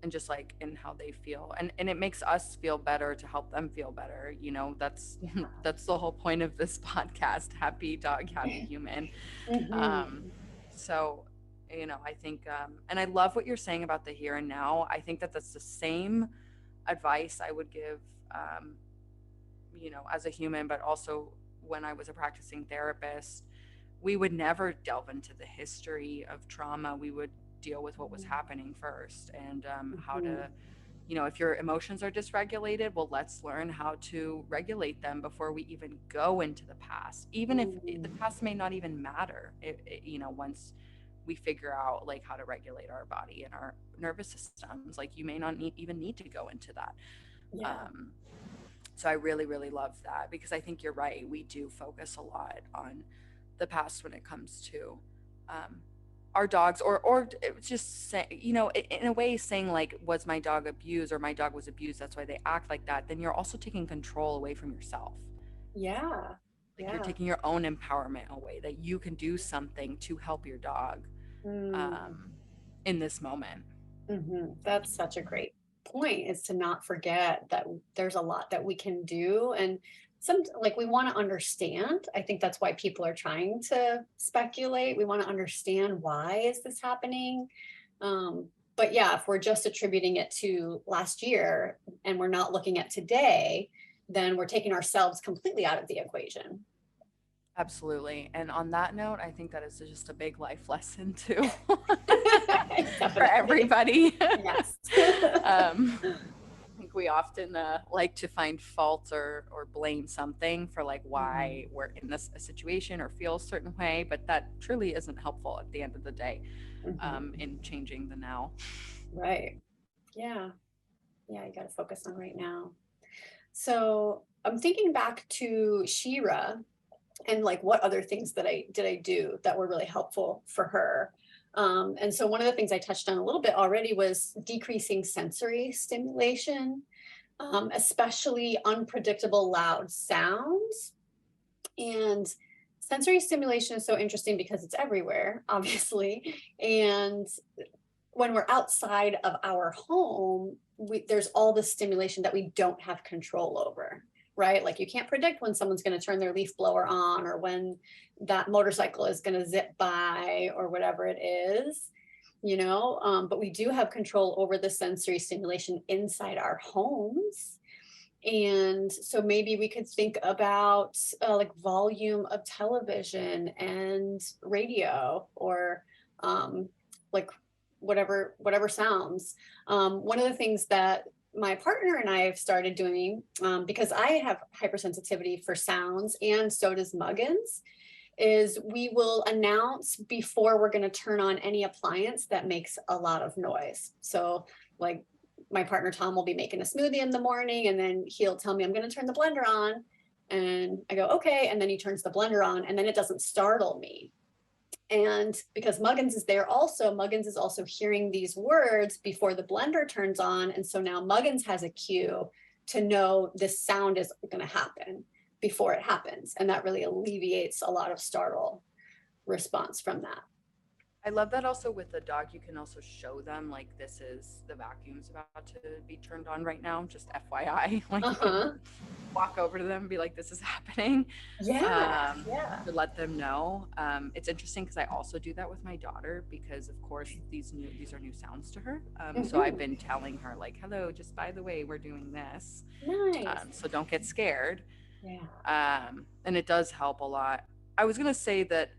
and just like in how they feel, and it makes us feel better to help them feel better. That's that's the whole point of this podcast: happy dog, happy human. um, Mhm. so I think, and I love what you're saying about the here and now. I think that that's the same advice I would give, um, as a human, but also when I was a practicing therapist. We would never delve into the history of trauma. We would deal with what was happening first, and how to, Mhm. if your emotions are dysregulated, well, let's learn how to regulate them before we even go into the past, even if the Mhm. past may not even matter. Once we figure out like how to regulate our body and our nervous systems, like you may not even need to go into that. Yeah. um, so I really, really love that, because I think you're right. We do focus a lot on the past when it comes to, um, our dogs, or just say, in a way, saying like, was my dog abused, or my dog was abused, that's why they act like that. Then you're also taking control away from yourself. Yeah. Like you're Yeah. taking your own empowerment away, that you can do something to help your dog, Mm. um, in this moment. That's such a great point, is to not forget that there's a lot that we can do. And like, we want to understand. I think that's why people are trying to speculate. We want to understand, why is this happening? But yeah, if we're just attributing it to last year and we're not looking at today, then we're taking ourselves completely out of the equation. Absolutely. And on that note, I think that is just a big life lesson too, for Definitely. everybody. Yes. I think we often, like to find fault or blame something for like why Mhm. we're in this a situation or feel a certain way, but that truly isn't helpful at the end of the day, Mhm. in changing the now. Right. Yeah. Yeah. You got to focus on right now. So I'm thinking back to Shira, and like, what other things that I do that were really helpful for her. And so one of the things I touched on a little bit already was decreasing sensory stimulation, especially unpredictable loud sounds. And sensory stimulation is so interesting because it's everywhere, obviously. And when we're outside of our home, there's all this stimulation that we don't have control over, right? Like, you can't predict when someone's going to turn their leaf blower on, or when that motorcycle is going to zip by, or whatever it is, but we do have control over the sensory stimulation inside our homes. And so maybe we could think about, like, volume of television and radio, or like, whatever sounds. One of the things that my partner and I have started doing, because I have hypersensitivity for sounds, and so does Muggins, is we will announce before we're going to turn on any appliance that makes a lot of noise. So, like, my partner Tom will be making a smoothie in the morning, and then he'll tell me, I'm going to turn the blender on. And I go, okay. And then he turns the blender on, and then it doesn't startle me. And because Muggins is there also, Muggins is also hearing these words before the blender turns on. And so now Muggins has a cue to know this sound is going to happen before it happens. And that really alleviates a lot of startle response from that. I love that also with the dog, you can also show them like this is the vacuum's about to be turned on right now, just FYI. Like you can Uh-huh. walk over to them and be like, this is happening, Yeah. um, Yeah. to let them know. It's interesting because I also do that with my daughter because of course these are new sounds to her. So I've Hmm. been telling her like, hello, just by the way, we're doing this. Nice. So don't get scared. Yeah. And it does help a lot. I was gonna say that,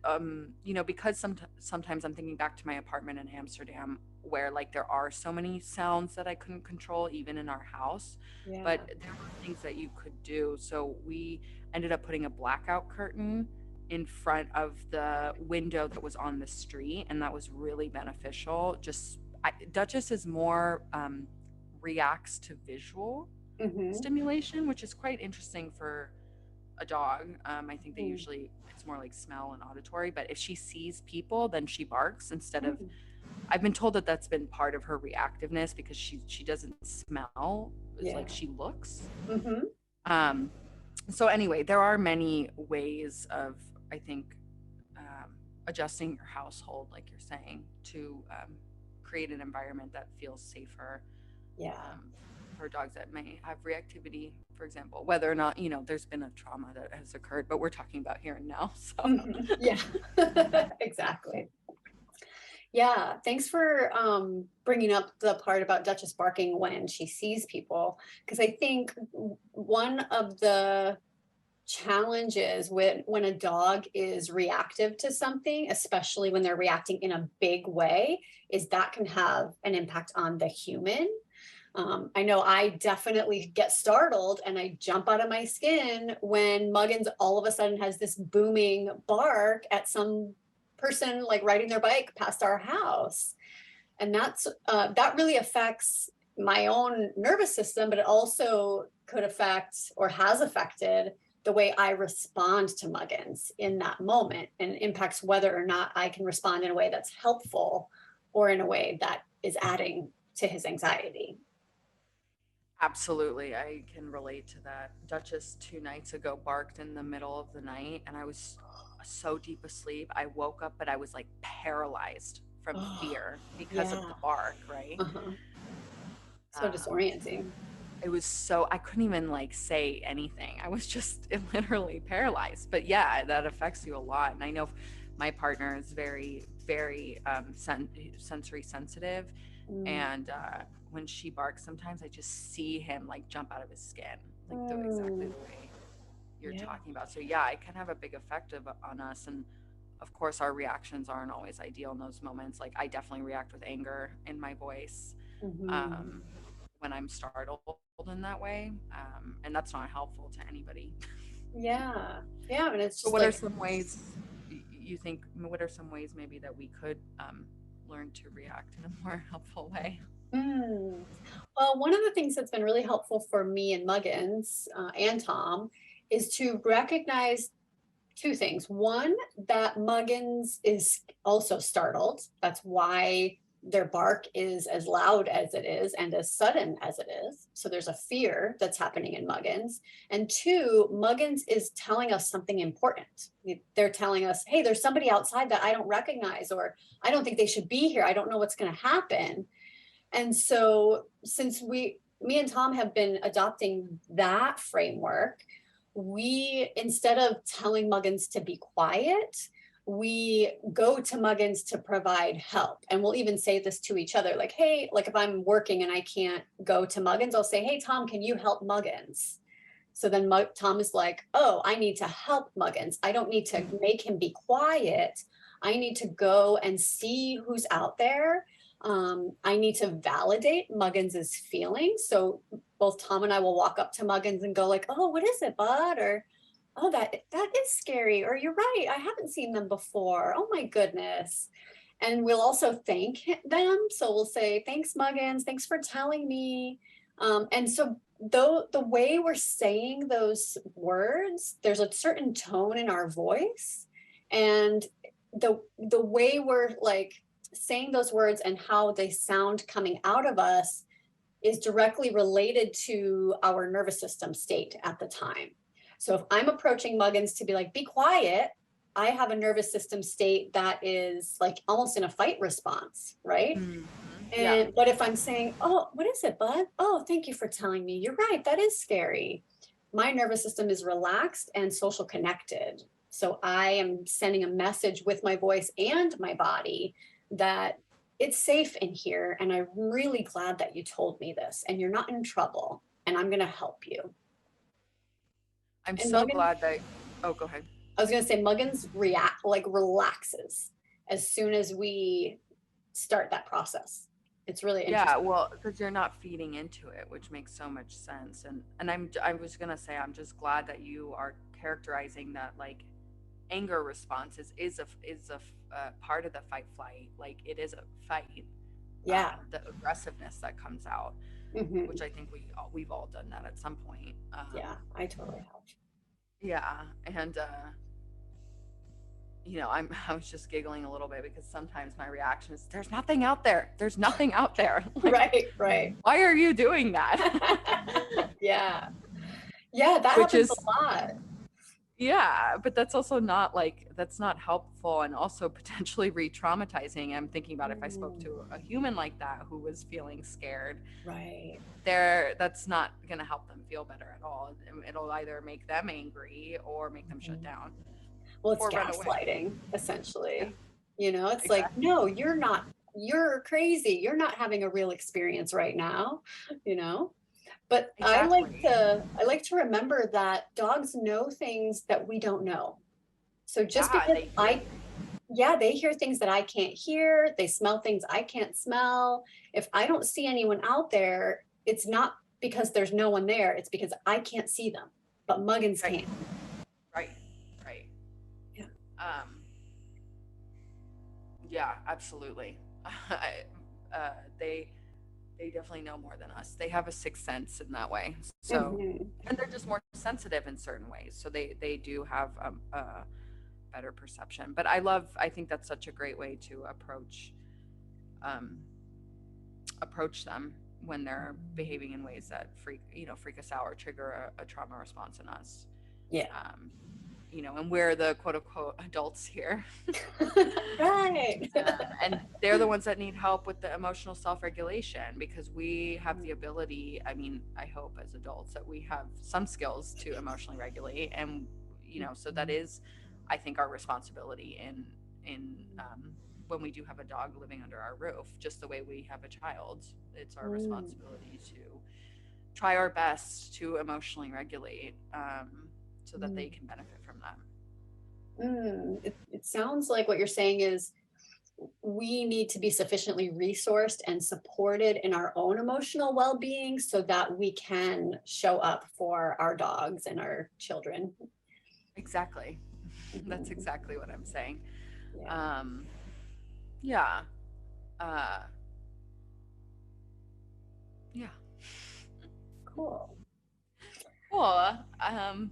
because sometimes I'm thinking back to my apartment in Amsterdam, where like there are so many sounds that I couldn't control even in our house, Yeah. but there were things that you could do. So we ended up putting a blackout curtain in front of the window that was on the street, and that was really beneficial. Duchess is more reacts to visual Hmm. stimulation, which is quite interesting for a dog. I think they Hmm. usually it's more like smell and auditory, but if she sees people, then she barks instead of. Hmm. I've been told that that's been part of her reactiveness because she doesn't smell. It's like Yeah. she looks. Hmm. Um, so anyway, there are many ways of I think adjusting your household, like you're saying, to create an environment that feels safer Yeah. um, for dogs that may have reactivity, for example, whether or not, there's been a trauma that has occurred, but we're talking about here and now. So, Hmm. Yeah. Exactly. Yeah, thanks for bringing up the part about Duchess barking when she sees people, because I think one of the challenges when a dog is reactive to something, especially when they're reacting in a big way, is that can have an impact on the human. I know I definitely get startled and I jump out of my skin when Muggins all of a sudden has this booming bark at some person like riding their bike past our house. And that really affects my own nervous system, but it also could affect or has affected the way I respond to Muggins in that moment and impacts whether or not I can respond in a way that's helpful or in a way that is adding to his anxiety. absolutely, I can relate to that. Duchess 2 nights ago barked in the middle of the night, and I was so deep asleep. I woke up, but I was like paralyzed from Oh, fear because of yeah. the bark, right? Uh-huh. So Um, disorienting. it was so I couldn't even like say anything. I was just literally paralyzed. But yeah, that affects you a lot. And I know my partner is very, very sensory sensitive, Mm. and when she barks, sometimes I just see him like jump out of his skin, like exactly Mm. the way you're Yeah. talking about. So yeah, it can have a big effect on us, and of course, our reactions aren't always ideal in those moments. Like I definitely react with anger in my voice Hmm. um, when I'm startled in that way. And that's not helpful to anybody. Yeah. Yeah. And it's So, just what are like, some ways you think, what are some ways maybe that we could learn to react in a more helpful way? mm. Well, one of the things that's been really helpful for me and Muggins and Tom is to recognize two things. One, that Muggins is also startled. That's why their bark is as loud as it is and as sudden as it is. So there's a fear that's happening in Muggins. And two, Muggins is telling us something important. They're telling us, hey, there's somebody outside that I don't recognize, or I don't think they should be here. I don't know what's going to happen. And so, since me and Tom have been adopting that framework, we, instead of telling Muggins to be quiet, we go to Muggins to provide help. And we'll even say this to each other like, hey, like if I'm working and I can't go to Muggins, I'll say, hey, Tom, can you help Muggins? So then Tom is like, oh, I need to help Muggins. I don't need to make him be quiet. I need to go and see who's out there. I need to validate Muggins's feelings. So both Tom and I will walk up to Muggins and go like, oh, what is it, bud? Or, oh, that is scary. Or you're right. I haven't seen them before. Oh my goodness. And we'll also thank them. So we'll say, thanks, Muggins. Thanks for telling me. And so though the way we're saying those words, there's a certain tone in our voice. And the way we're like saying those words and how they sound coming out of us is directly related to our nervous system state at the time. So if I'm approaching Muggins to be like, be quiet, I have a nervous system state that is like almost in a fight response, right? Mhm. Yeah. And but if I'm saying, oh, what is it, bud? Oh, thank you for telling me. You're right. That is scary. My nervous system is relaxed and social connected. So I am sending a message with my voice and my body that it's safe in here. And I'm really glad that you told me this and you're not in trouble and I'm going to help you. I'm And so Muggins, glad that, oh, go ahead. I was going to say, Muggins relaxes as soon as we start that process. It's really Yeah, interesting. well, because you're not feeding into it, which makes so much sense. And I was gonna say I'm just glad that you are characterizing that like anger response is a part of the fight flight. Like it is a fight. Yeah. The aggressiveness that comes out, Hmm. which I think we've all done that at some point. Yeah, I totally have. Yeah, and I was just giggling a little bit because sometimes my reaction is, "There's nothing out there. There's nothing out there." Like, Right, right. why are you doing that? Yeah. Yeah, that Which happens is, a lot. yeah, but that's also not like that's not helpful and also potentially re-traumatizing. I'm thinking about if I spoke Mm, to a human like that who was feeling scared, right. that's not going to help them feel better at all. It'll either make them angry or make them shut Mhm. down Well, it's or run away. gaslighting, Yeah, essentially. It's like, exactly. no, you're not, you're crazy. You're not having a real experience right now, you know? But Exactly. I like to remember that dogs know things that we don't know. So just Yeah, because they hear I yeah, they hear things that I can't hear. They smell things I can't smell. If I don't see anyone out there, it's not because there's no one there. It's because I can't see them, but Muggins right, can. right, right. Yeah. Um, yeah, absolutely. I, uh, they they definitely know more than us. They have a sixth sense in that way. So, Hmm. and they're just more sensitive in certain ways. So they do have a better perception. But I think that's such a great way to um, approach them when they're behaving in ways that freak us out or trigger a trauma response in us. Yeah. Um, and we're the quote unquote adults here. Right. And they're the ones that need help with the emotional self-regulation because we have the ability, I mean, I hope as adults that we have some skills to emotionally regulate. And so that is, I think, our responsibility in when we do have a dog living under our roof, just the way we have a child. It's our Mm, responsibility to try our best to emotionally regulate, so that they mm, can benefit from that. It sounds like what you're saying is we need to be sufficiently resourced and supported in our own emotional well-being so that we can show up for our dogs and our children. Exactly. That's Mhm. exactly what I'm saying. Yeah, Um, yeah. Uh, yeah. cool. Cool. I'm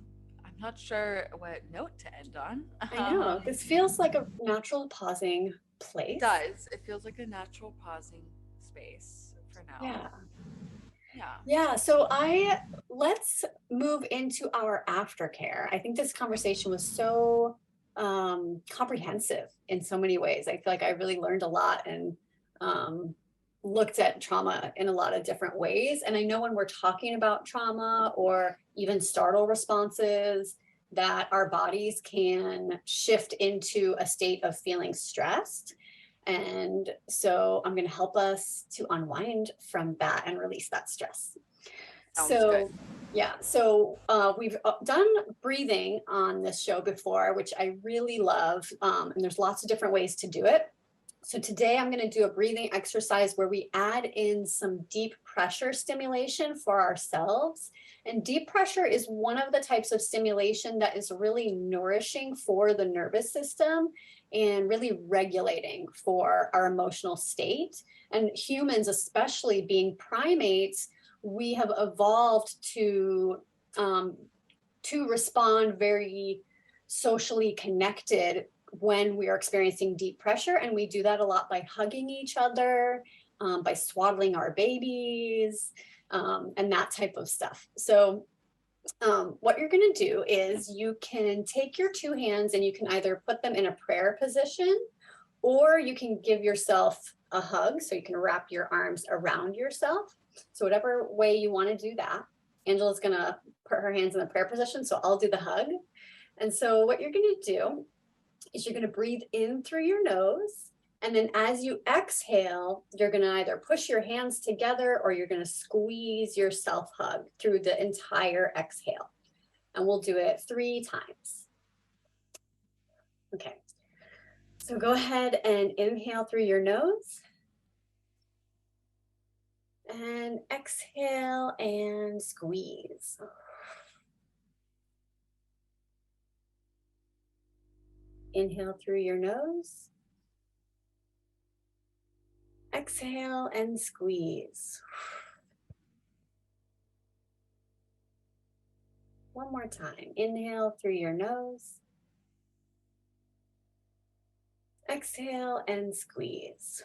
not sure what note to end on. I know this feels like a natural pausing It place. does. It feels like a natural pausing space for now. Yeah. Yeah. Yeah, so I let's move into our aftercare. I think this conversation was so comprehensive in so many ways. I feel like I really learned a lot and um, looked at trauma in a lot of different ways. And I know when we're talking about trauma or even startle responses, that our bodies can shift into a state of feeling stressed. And so I'm going to help us to unwind from that and release that stress. Sounds good. So, yeah, so we've done breathing on this show before, which I really love. And there's lots of different ways to do it. So, today I'm going to do a breathing exercise where we add in some deep pressure stimulation for ourselves. And deep pressure is one of the types of stimulation that is really nourishing for the nervous system and really regulating for our emotional state. And humans, especially being primates, we have evolved um, to respond very socially connected when we are experiencing deep pressure. And we do that a lot by hugging each other, by swaddling our babies, and that type of stuff. So What you're going to do is you can take your two hands and you can either put them in a prayer position, or you can give yourself a hug. So you can wrap your arms around yourself. So whatever way you want to do that. Angela's going to put her hands in the prayer position, so I'll do the hug. And so what you're going to do is you're going to breathe in through your nose. And then as you exhale, you're going to either push your hands together or you're going to squeeze your self hug through the entire exhale. And we'll do it 3 times. Okay. So go ahead and inhale through your nose. And exhale and squeeze. Inhale through your nose. Exhale and squeeze. One more time. Inhale through your nose. Exhale and squeeze.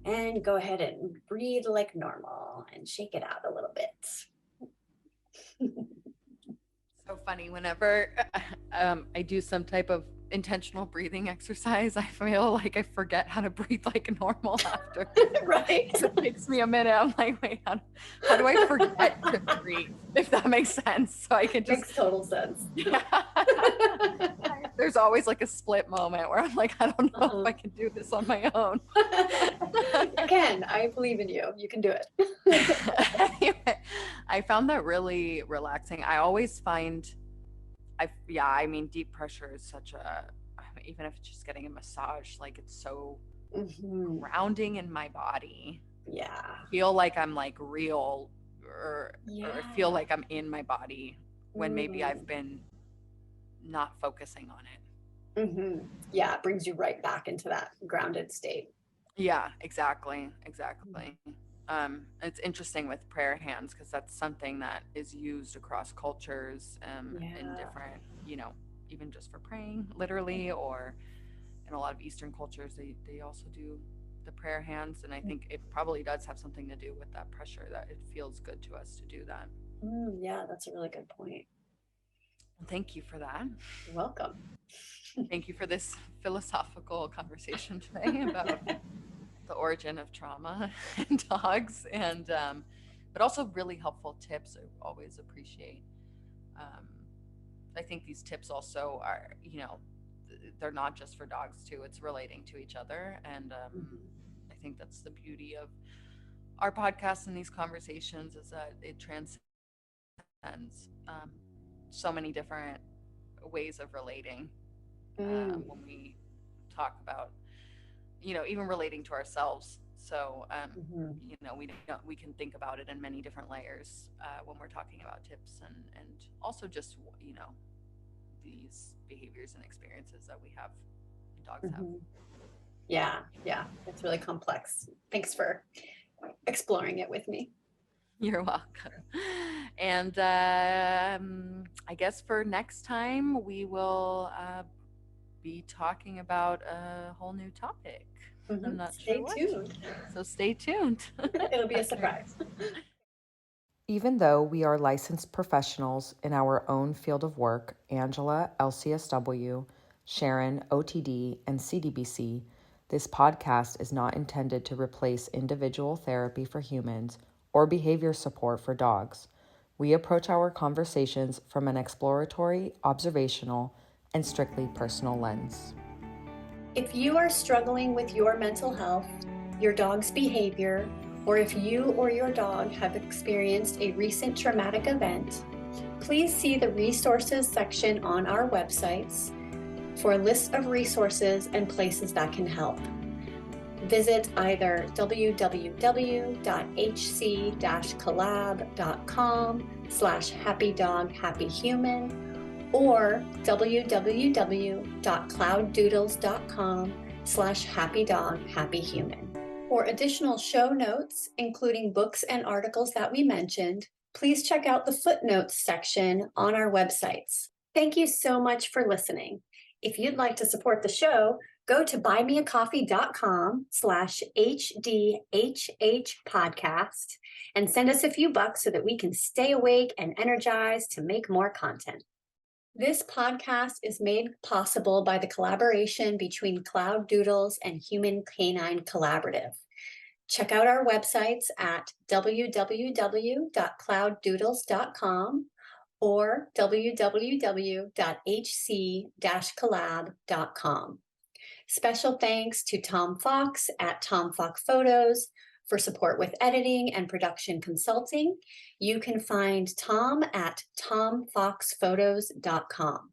And go ahead and breathe like normal and shake it out a little bit. So funny. Whenever I do some type of intentional breathing exercise, I feel like I forget how to breathe like normal after. Right. It takes me a minute. I'm like, wait, how do I forget to breathe? If that makes sense. So I can just. Makes total sense. Yeah. There's always like a split moment where I'm like, I don't know if I can do this on my own. You can. I believe in you. You can do it. Anyway, I found that really relaxing. I always find, I mean, deep pressure is such a, even if it's just getting a massage, like it's so grounding in my body. Yeah. I feel like I'm like real, or I feel like I'm in my body when maybe I've been not focusing on it. Yeah, it brings you right back into that grounded state. Yeah, exactly. It's interesting with prayer hands because that's something that is used across cultures in different, even just for praying literally, or in a lot of Eastern cultures, they also do the prayer hands. And I think it probably does have something to do with that pressure, that it feels good to us to do that. Yeah, that's a really good point. Thank you for that. You're welcome. Thank you for this philosophical conversation today about the origin of trauma in dogs, and but also really helpful tips. I always appreciate. I think these tips also are, they're not just for dogs too. It's relating to each other, and I think that's the beauty of our podcast and these conversations, is that it transcends so many different ways of relating when we talk about, even relating to ourselves. So, we can think about it in many different layers when we're talking about tips, and also just, these behaviors and experiences that we have, dogs have. Yeah, it's really complex. Thanks for exploring it with me. You're welcome. And I guess for next time, we will be talking about a whole new topic. I'm not sure what. Tuned. So stay tuned. It'll be a surprise. Even though we are licensed professionals in our own field of work, Angela, LCSW, Sharon, OTD, and CDBC, this podcast is not intended to replace individual therapy for humans or behavior support for dogs. We approach our conversations from an exploratory, observational, and strictly personal lens. If you are struggling with your mental health, your dog's behavior, or if you or your dog have experienced a recent traumatic event, please see the resources section on our websites for a list of resources and places that can help. Visit either www.hc-collab.com/happydoghappyhuman or www.clouddoodles.com/happydoghappyhuman. For additional show notes, including books and articles that we mentioned, please check out the Footnotes section on our websites. Thank you so much for listening. If you'd like to support the show, Go to buymeacoffee.com/HDHH podcast and send us a few bucks so that we can stay awake and energized to make more content. This podcast is made possible by the collaboration between Cloud Doodles and Human Canine Collaborative. Check out our websites at www.clouddoodles.com or www.hc-collab.com. Special thanks to Tom Fox at Tom Fox Photos for support with editing and production consulting. You can find Tom at tomfoxphotos.com.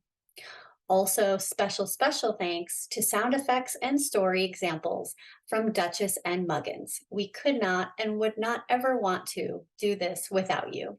Also, special thanks to sound effects and story examples from Duchess and Muggins. We could not and would not ever want to do this without you.